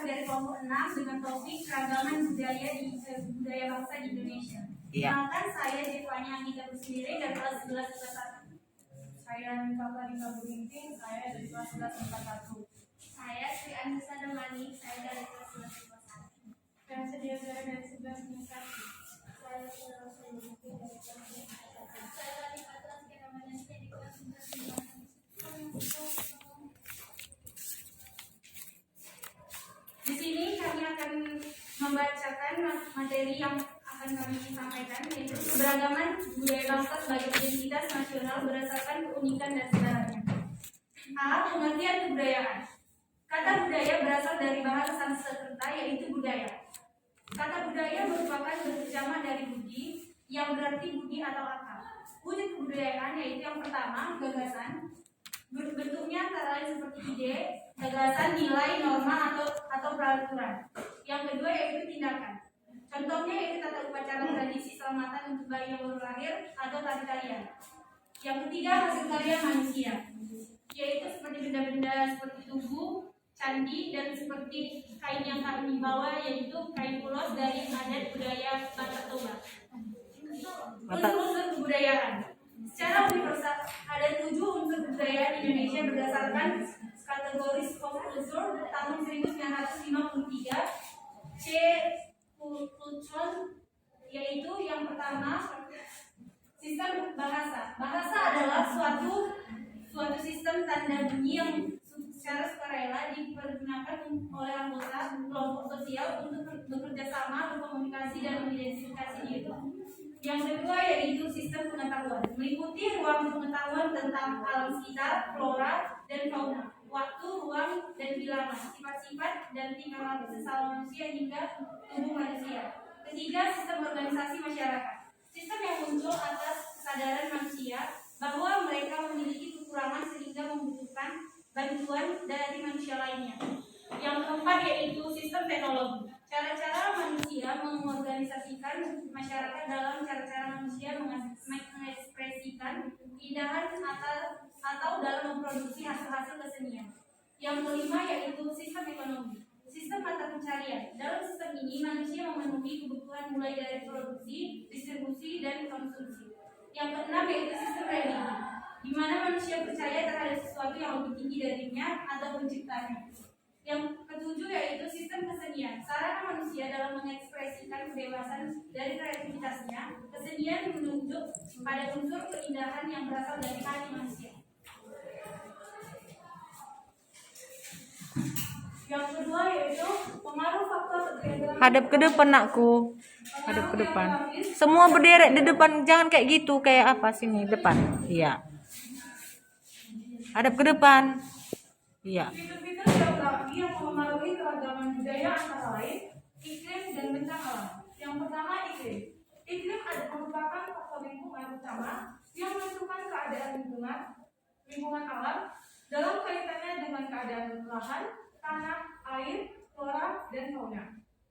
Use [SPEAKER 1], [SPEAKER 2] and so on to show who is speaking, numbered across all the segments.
[SPEAKER 1] dari kelompok 6 dengan topik keragaman budaya budaya bangsa di Indonesia. Kenalkan, saya Devanya Anggita Kusmire dari kelas 11 IPA 1.
[SPEAKER 2] Saya Nita Rika Buginting, saya dari kelas 11 IPA 1.
[SPEAKER 3] Saya Sri Anissa Damani, saya dari kelas 11 IPA 1.
[SPEAKER 2] Saya Sedia Zara dari 11 IPA 1.
[SPEAKER 3] Saya Sri Anissa dari kelas 11 IPA 1. Saya dari kelas Keramanansia di kelas 11 IPA 1.
[SPEAKER 1] Di sini kami akan membacakan materi yang akan kami sampaikan, yaitu keberagaman budaya bangsa sebagai identitas nasional berdasarkan keunikan dan sejarahnya. A. Pengertian kebudayaan. Kata budaya berasal dari bahasa Sanskerta, yaitu budaya. Kata budaya merupakan berterjemah dari budi, yang berarti budi atau akal. Wujud kebudayaan yaitu yang pertama, gagasan. Bentuknya antara lain seperti ide, gagasan, nilai, norma, atau peraturan. Yang kedua yaitu tindakan. Contohnya yaitu tata upacara tradisi selamatan untuk bayi yang baru lahir atau tari-tarian. Yang ketiga hasil karya manusia, yaitu seperti benda-benda seperti tugu, candi, dan seperti kain yang kami bawa, yaitu kain ulos dari adat budaya Batak Toba. Unsur-unsur kebudayaan. Secara universal, ada 7 unsur kebudayaan Indonesia berdasarkan kategori Skop Unsur tahun 1953. C. Kultur, yaitu yang pertama sistem bahasa. Bahasa adalah suatu sistem tanda bunyi yang secara sukarela dipergunakan oleh anggota kelompok sosial untuk bekerja sama, berkomunikasi, dan mengidentifikasi diri. Yang kedua yaitu sistem pengetahuan, meliputi ruang pengetahuan tentang alam sekitar, flora, dan fauna, waktu, ruang, dan bilangan, sifat-sifat dan tingkah laku sesama manusia hingga tubuh manusia. Ketiga, sistem organisasi masyarakat, sistem yang muncul atas kesadaran manusia bahwa mereka memiliki kekurangan sehingga membutuhkan bantuan dari manusia lainnya. Yang keempat yaitu sistem teknologi, cara-cara manusia mengorganisasikan masyarakat dalam cara-cara manusia mengekspresikan keindahan atau dalam memproduksi hasil-hasil kesenian. Yang kelima yaitu sistem ekonomi, sistem mata pencarian. Dalam sistem ini manusia memenuhi kebutuhan mulai dari produksi, distribusi, dan konsumsi. Yang keenam yaitu sistem religi, di mana manusia percaya terhadap sesuatu yang lebih tinggi darinya atau penciptanya. Yang ketujuh yaitu sistem kesenian, sarana manusia dalam mengekspresikan kebebasan dari kreativitasnya. Kesenian menunjuk pada unsur keindahan yang berasal dari hati manusia. Yang kedua yaitu pengaruh faktor ketergantungan.
[SPEAKER 4] Hadap ke depan nakku. Hadap ke depan. Semua berderet di depan, jangan kayak gitu, kayak apa sini depan. Iya. Hadap ke depan. Iya.
[SPEAKER 2] Fitur-fitur geografi yang memengaruhi keragaman budaya antara lain iklim dan bentang alam. Yang pertama iklim. Iklim merupakan faktor lingkungan utama yang menentukan keadaan lingkungan alam dalam kaitannya dengan keadaan lahan, tanah, air, flora, dan fauna.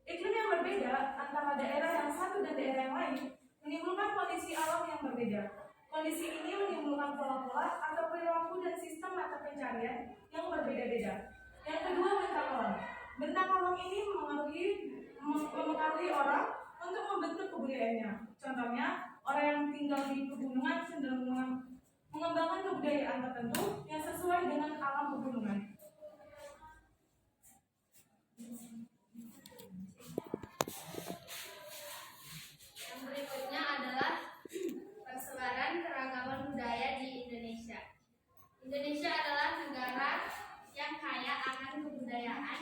[SPEAKER 2] Iklim yang berbeda antara daerah yang satu dan daerah yang lain menimbulkan kondisi alam yang berbeda. Kondisi ini menimbulkan pola-pola atau perilaku dan sistem mata pencarian yang berbeda-beda. Yang kedua, bentang alam. Bentang alam ini memengaruhi orang untuk membentuk kebudayaannya. Contohnya, orang yang tinggal di pegunungan cenderung mengembangkan kebudayaan tertentu yang sesuai dengan alam pegunungan.
[SPEAKER 3] Yang berikutnya adalah persebaran keragaman budaya di Indonesia. Indonesia adalah negara yang kaya akan kebudayaan.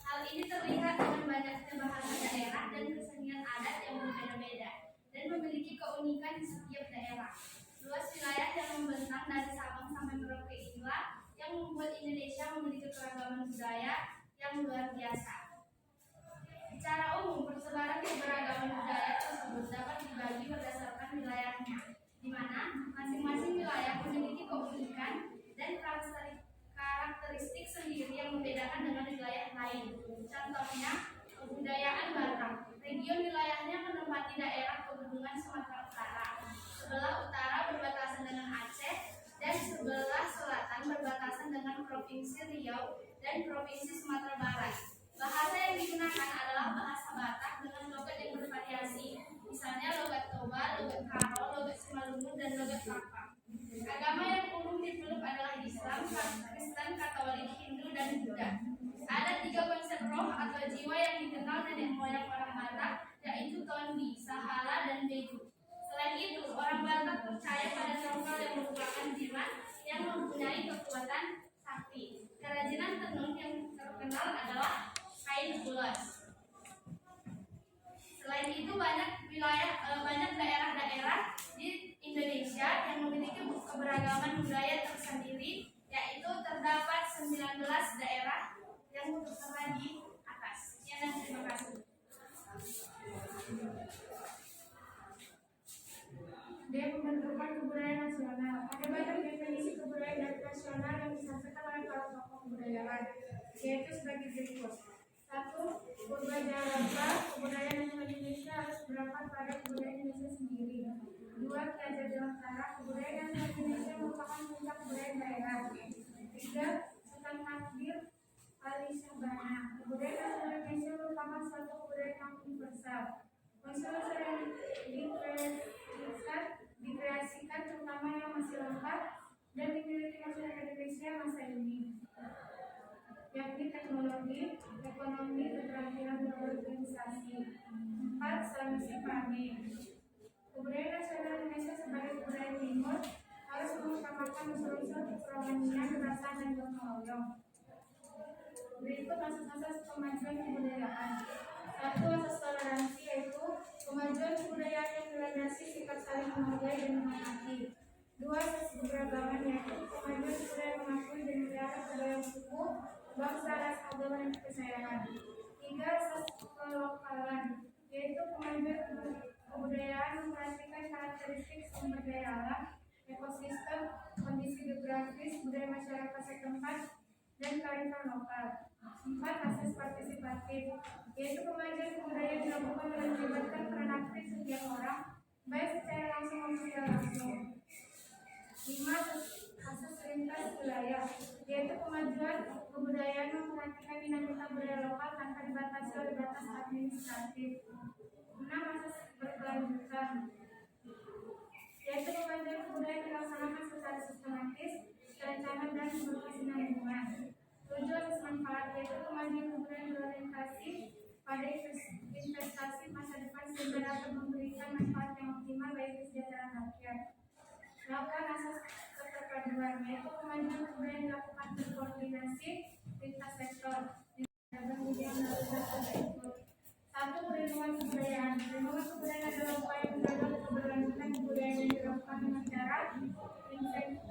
[SPEAKER 3] Hal ini terlihat dengan banyaknya bahasa daerah dan kesenian adat yang berbeda-beda dan memiliki keunikan di setiap daerah. Luas wilayah yang membentang dari Sabang sampai Merauke inilah yang membuat Indonesia memiliki keragaman budaya yang luar biasa. Secara umum, persebaran keberagaman budaya tersebut dapat dibagi berdasarkan wilayahnya, di mana masing-masing wilayah memiliki keunikan dan karakteristik sendiri yang membedakan dengan wilayah lain. Contohnya, kebudayaan Batak. Region wilayahnya menempati daerah pegunungan Sumatera Utara. Sebelah utara berbatasan dengan Aceh dan sebelah selatan berbatasan dengan Provinsi Riau dan Provinsi Sumatera Barat. digunakan adalah bahasa Batak dengan logat yang bervariasi, misalnya logat Toba, logat Karo, logat Simalungun, dan logat Lapa. Agama yang umum dipeluk adalah Islam, Kristen, Katolik, Hindu, dan Buddha. Ada 3 konsep roh atau jiwa yang dikenal nenek moyang orang Batak, yaitu Tondi, Sahala, dan Begu. Selain itu, orang Batak percaya pada tongkol yang merupakan jimat yang mempunyai kekuatan sakti. Kerajinan tenun yang terkenal adalah kain ulos. Selain itu, banyak daerah-daerah di Indonesia yang memiliki keberagaman budaya tersendiri, yaitu terdapat 19 daerah yang tertera di atas. Sekian dan terima kasih.
[SPEAKER 2] Dia pembentukan kebudayaan nasional. Ada banyak definisi kebudayaan nasional yang disampaikan oleh para tokoh kebudayaan, yaitu sebagai berikut. 1. Purba Jalapa, kebudayaan nasional Indonesia harus berangkat pada kebudayaan Indonesia sendiri. 2. Ki Hajar Dewantara, kebudayaan nasional Indonesia merupakan puncak kebudayaan daerah. 3. Sultan Takdir Ali Syahbana, kebudayaan nasional Indonesia merupakan suatu kebudayaan yang universal. Unsur-unsur yang dikreasikan terutama yang masih lengkap dan dimiliki masyarakat Indonesia masa ini, yakni teknologi, ekonomi, keterampilan berorganisasi. 4. Solusi Pane, kebudayaan nasional Indonesia sebagai kebudayaan timur harus mengutamakan unsur-unsur kerohanian, perasaan, dan gotong royong. Berikut asas-asas kemajuan kebudayaan. 1. Asas toleransi, yaitu kemajuan kebudayaan yang berlandasi sikap saling menghargai dan menghormati. 2. Asas keberagaman, yaitu kemajuan budaya mengakui dan melihara budaya suku, bangsa, ras, agama, dan kepercayaan. 3. Asas kelokalan, yaitu kemajuan kebudayaan memperhatikan karakteristik sumber daya alam, ekosistem, kondisi geografis, budaya masyarakat setempat, dan kearifan lokal. 4. Asas partisipatif, yaitu kemajuan kebudayaan dilakukan dengan melibatkan peran aktif setiap orang, baik secara langsung maupun tidak langsung. 5. Asas lintas wilayah, yaitu kemajuan kebudayaan memperhatikan dinamika budaya lokal tanpa dibatasi oleh batas administratif. 6. Asas berkelanjutan, yaitu kemajuan kebudayaan dilaksanakan secara sistematis, terencana, dan berkesinambungan. 7. Asas manfaat, yaitu kemajuan kebudayaan berorientasi pada investasi masa depan sehingga dapat memberikan manfaat yang optimal bagi kesejahteraan rakyat. 8. Asas keterpaduan, yaitu kemajuan kebudayaan dilakukan berkoordinasi lintas sektor. 1. Perlindungan kebudayaan. Perlindungan kebudayaan adalah upaya menjaga keberlanjutan kebudayaan yang dilakukan dengan cara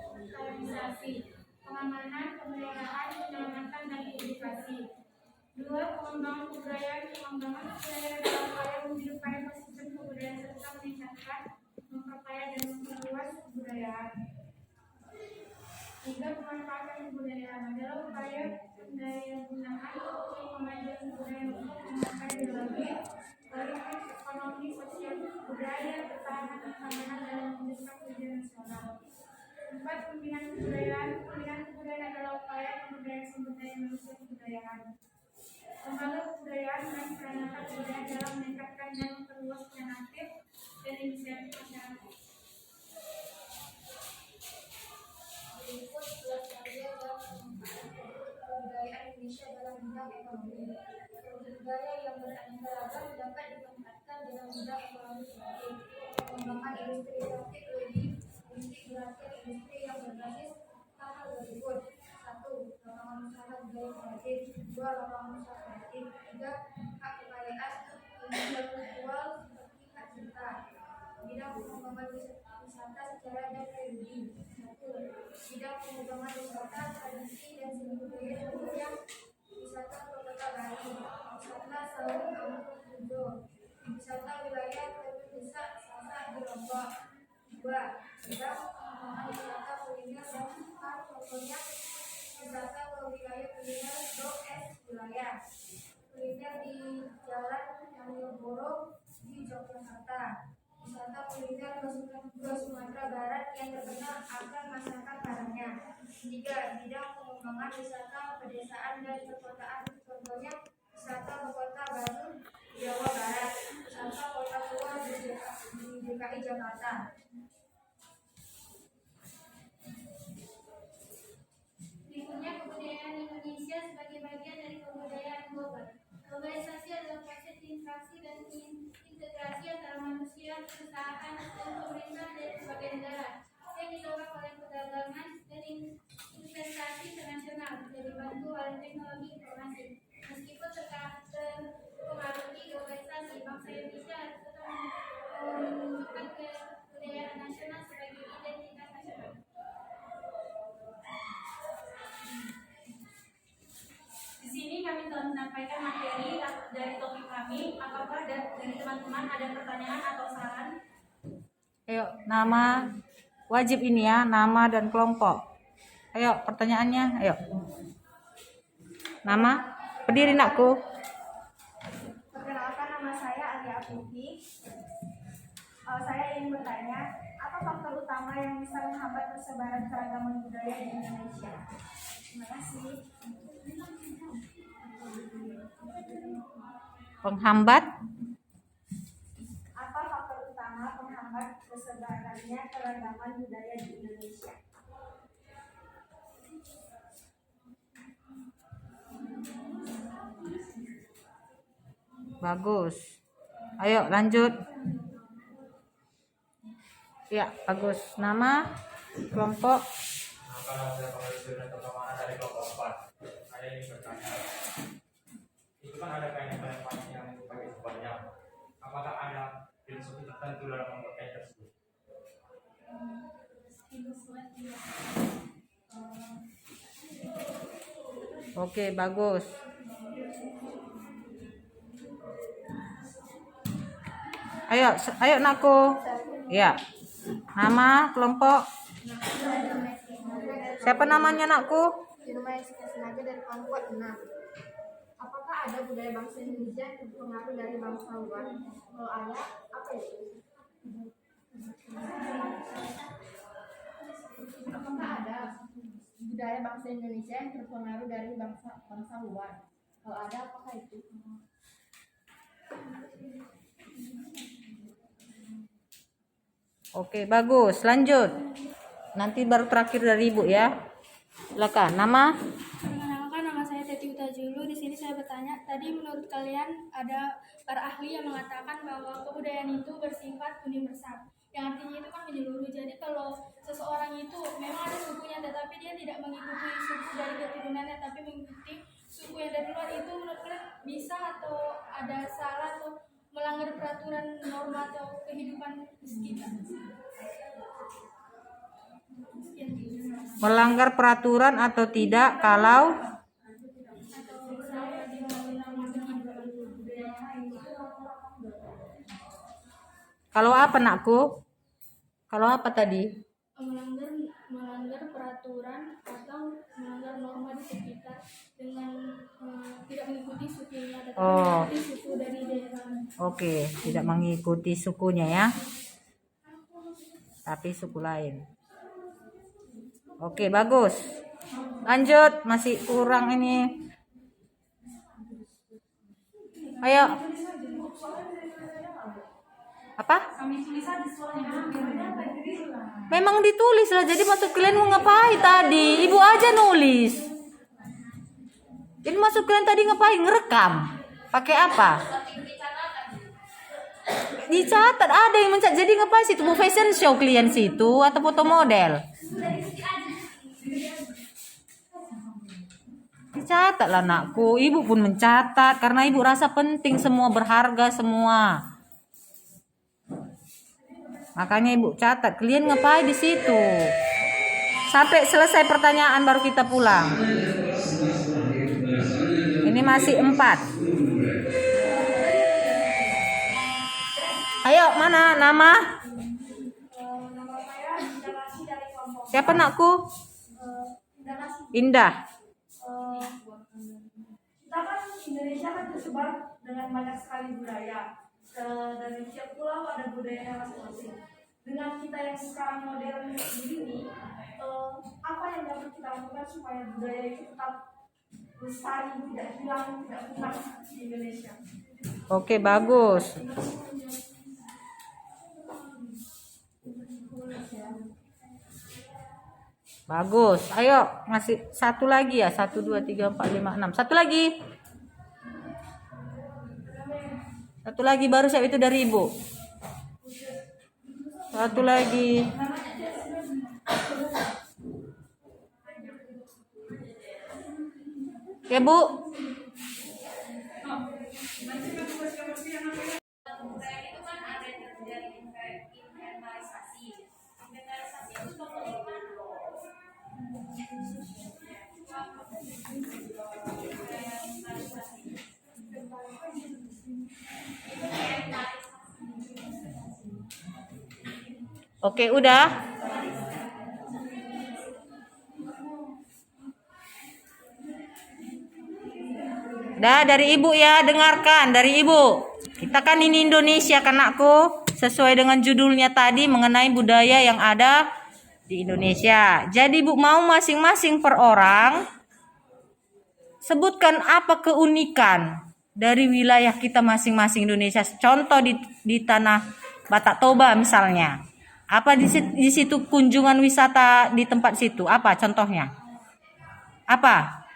[SPEAKER 2] inventarisasi, pengamanan, pemeliharaan, penyelamatan, dan edukasi. 2. Pengembangan kebudayaan. Pengembangan kebudayaan adalah upaya menghidupkan ekosistem kebudayaan serta meningkatkan, memperkaya, dan memperluas kebudayaan. 3. Pemanfaatan kebudayaan adalah upaya pendayagunaan kemajuan kebudayaan untuk memakai ideologi, politik, ekonomi, sosial, budaya, pertahanan, keamanan, dan mewujudkan tujuan nasional. 4. Pembinaan kebudayaan. Pembinaan kebudayaan adalah upaya pemberdayaan sumber daya manusia kebudayaan. Lembaga kebudayaan dan perangkat kebudayaan dalam meningkatkan dan memperluas peran aktif dan inisiatif masyarakat.
[SPEAKER 5] Berikut pelajarian dan pengembangan kebudayaan Indonesia dalam bidang ekonomi. Budaya yang beraneka ragam dapat ditempatkan dalam bidang ekonomi sebagai pengembangan industri kreatif lebih mengintegrasikan industri yang berbasis hal-hal berikut. 1. Lapangan usaha budaya kreatif. 2. Lapangan usaha kreatif. 3. Hak kekayaan intelektual seperti hak cipta. Bidang pengembangan wisata secara dan-pribadi. 1. Bidang pengembangan wisata tradisi dan seni budaya, contohnya wisata ke Kota Bali, wisata Saung Ampung Pujo, wisata wilayah Desa Sasak di Lombok. 2. Bidang pengembangan wisata kuliner dan art, contohnya wisata ke wilayah kuliner Blok S wilayah kuliner di Jalan Malioboro di Yogyakarta, wisata kuliner ke Sumatera Barat yang terkenal akan masakan padangnya. 3. Bidang pengembangan wisata pedesaan dan perkotaan, contohnya wisata ke Kota Yogyakarta.
[SPEAKER 3] Berikutnya kebudayaan Indonesia sebagai bagian dari kebudayaan global. Globalisasi adalah proses interaksi dan integrasi antara manusia, perusahaan, dan pemerintah dari berbagai negara yang didorong oleh perdagangan dan investasi internasional dan dibantu oleh teknologi informasi. Meskipun terpengaruhi globalisasi, bangsa Indonesia harus tetap menunjukkan kebudayaan nasional sebagai identitas nasional.
[SPEAKER 1] Di sini kami telah menyampaikan materi dari topik kami. Apakah dari teman-teman ada pertanyaan atau saran?
[SPEAKER 4] Ayo, nama wajib ini ya, nama dan kelompok. Ayo, pertanyaannya, ayo. Nama, berdiri nakku.
[SPEAKER 5] Perkenalkan, nama saya Alia Afifi. Saya ingin bertanya, apa faktor utama yang bisa menghambat persebaran keragaman budaya di Indonesia? Terima kasih.
[SPEAKER 4] Penghambat,
[SPEAKER 5] Apa faktor utama penghambat persebarannya keragaman budaya di Indonesia?
[SPEAKER 4] bagus. Ayo, lanjut. Ya, bagus. Nama, kelompok.
[SPEAKER 6] Maka ada pengertian dan perkembangan dari kelompok 4. Saya ingin bertanya, itu kan ada kain-kain yang dipakai sebanyak. Apakah ada filosofi tertentu dalam membuat kain tersebut?
[SPEAKER 4] Oke, bagus. Ayo nakku. Ya. Nama, kelompok. Siapa namanya nakku?
[SPEAKER 5] Firman Sengaja dari kelompok 6. Apakah ada budaya bangsa Indonesia yang terpengaruh dari bangsa luar? Kalau ada, apa itu? Apakah ada budaya bangsa Indonesia yang terpengaruh dari bangsa luar? Kalau ada, apakah itu?
[SPEAKER 4] Oke, bagus. Lanjut. Nanti baru terakhir dari Ibu ya. Silakan. Nama?
[SPEAKER 7] Perkenalkan, nama saya Teti Utajulu. Di sini saya bertanya, tadi menurut kalian ada para ahli yang mengatakan bahwa kebudayaan itu bersifat universal. Yang artinya itu kan menyeluruh. Jadi kalau seseorang itu memang ada sukunya, tetapi dia tidak mengikuti suku dari keturunannya, tapi mengikuti suku yang dari luar, itu menurut kalian bisa atau ada salah atau melanggar peraturan norma atau kehidupan sekitar?
[SPEAKER 4] Melanggar peraturan atau tidak kalau apa nakku? Kalau apa tadi?
[SPEAKER 7] melanggar peraturan atau melanggar norma di sekitar dengan tidak mengikuti sukunya, tetapi mengikuti suku dari daerah.
[SPEAKER 4] Oke, tidak mengikuti sukunya ya. Tapi suku lain. Oke, bagus. Lanjut, masih kurang ini. Ayo. Apa?
[SPEAKER 1] Kami tulis aja soalnya.
[SPEAKER 4] Memang ditulis lah, jadi maksud kalian mau ngapain tadi? Ibu aja nulis. Ini maksud kalian tadi ngapain? Ngerekam? Pakai apa? Dicatat, ada yang mencatat. Jadi ngapain situ? Mau fashion show kalian situ atau foto model? Dicatat lah anakku. Ibu pun mencatat karena ibu rasa penting, semua berharga semua. Makanya ibu catat. Kalian ngapain di situ? Sampai selesai pertanyaan baru kita pulang. Ini masih 4. Ayo, mana nama? Siapa nakku? Indah.
[SPEAKER 2] Kita kan Indonesia kan tersebar dengan banyak sekali budaya. Dari tiap pulau ada budayanya masing-masing. Dengan kita yang sekarang modern begini, apa yang dapat kita lakukan supaya budaya itu tetap lestari, tidak hilang, tidak punah di Indonesia?
[SPEAKER 4] Oke, bagus. Bagus. Ayo, masih satu lagi ya. 1, 2, 3, 4, 5, 6. Satu lagi. Satu lagi baru siap itu dari Ibu. Satu lagi. Ya, Bu.
[SPEAKER 1] Kebudayaan itu kan ada dari inventarisasi. Inventarisasi itu contohnya gimana?
[SPEAKER 4] Oke, udah. Dah, dari Ibu ya, dengarkan dari Ibu. Kita kan ini Indonesia kan anakku, sesuai dengan judulnya tadi mengenai budaya yang ada di Indonesia. Jadi Bu mau masing-masing per orang sebutkan apa keunikan dari wilayah kita masing-masing Indonesia. Contoh di tanah Batak Toba misalnya. Apa di situ kunjungan wisata di tempat situ? Apa contohnya? Apa?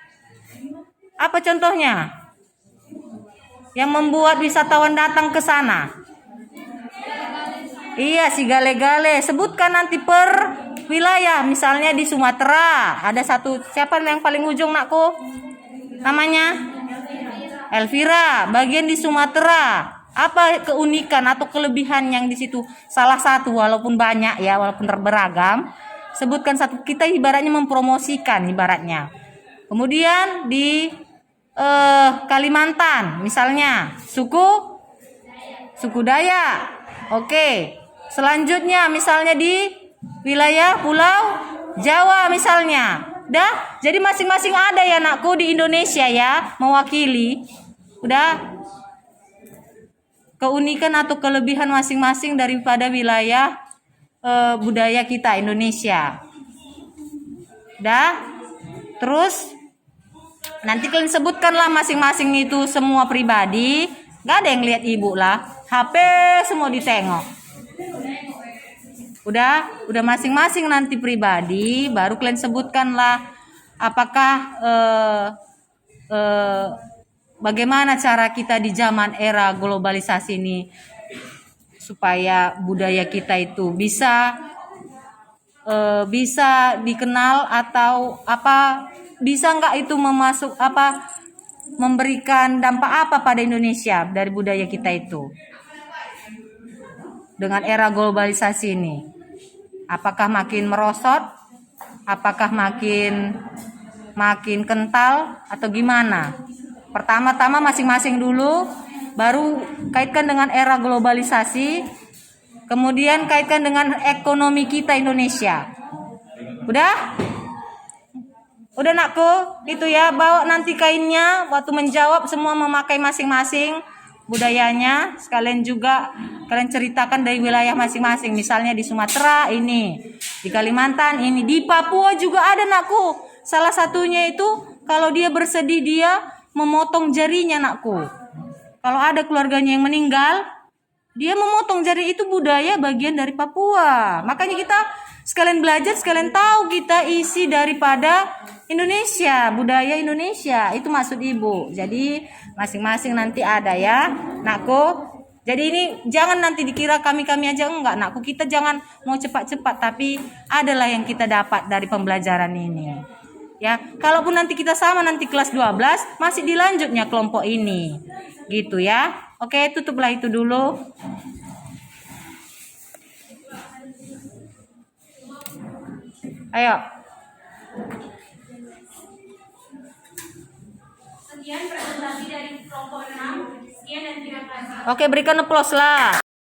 [SPEAKER 4] Apa contohnya? Yang membuat wisatawan datang ke sana? Iya, si gale-gale. Sebutkan nanti per wilayah. Misalnya di Sumatera ada satu, siapa yang paling ujung nakku? Namanya Elvira, bagian di Sumatera. Apa keunikan atau kelebihan yang di situ? Salah satu, walaupun banyak ya, walaupun beragam. Sebutkan satu, kita ibaratnya mempromosikan ibaratnya. Kemudian di Kalimantan misalnya suku Dayak. Oke. Selanjutnya misalnya di wilayah Pulau Jawa misalnya. Dah, jadi masing-masing ada ya nakku di Indonesia ya, mewakili. Udah. Keunikan atau kelebihan masing-masing daripada wilayah budaya kita Indonesia. Dah. Terus nanti kalian sebutkanlah masing-masing itu semua pribadi. Gak ada yang lihat Ibu lah. HP semua ditengok. Udah masing-masing nanti pribadi. Baru kalian sebutkanlah apakah bagaimana cara kita di zaman era globalisasi ini supaya budaya kita itu bisa dikenal atau apa, bisa nggak itu memberikan dampak apa pada Indonesia dari budaya kita itu dengan era globalisasi ini? Apakah makin merosot? Apakah makin kental atau gimana? Pertama-tama masing-masing dulu, baru kaitkan dengan era globalisasi, kemudian kaitkan dengan ekonomi kita Indonesia. Udah nakku, itu ya, bawa nanti kainnya waktu menjawab semua memakai masing-masing budayanya. Sekalian juga kalian ceritakan dari wilayah masing-masing. Misalnya di Sumatera ini, di Kalimantan ini, di Papua juga ada nakku. Salah satunya itu kalau dia bersedih dia memotong jarinya nakku. Kalau ada keluarganya yang meninggal, dia memotong jari, itu budaya bagian dari Papua. Makanya kita sekalian belajar, sekalian tahu kita isi daripada Indonesia, budaya Indonesia. Itu maksud Ibu. Jadi masing-masing nanti ada ya, nakku. Jadi ini jangan nanti dikira kami-kami aja, enggak nakku. Kita jangan mau cepat-cepat, tapi adalah yang kita dapat dari pembelajaran ini. Ya, kalaupun nanti kita sama nanti kelas 12 masih dilanjutnya kelompok ini. Gitu ya. Oke, tutuplah itu dulu. Ayo.
[SPEAKER 1] Sekian presentasi dari kelompok 6. Sekian dan terima kasih.
[SPEAKER 4] Oke, berikan applause lah.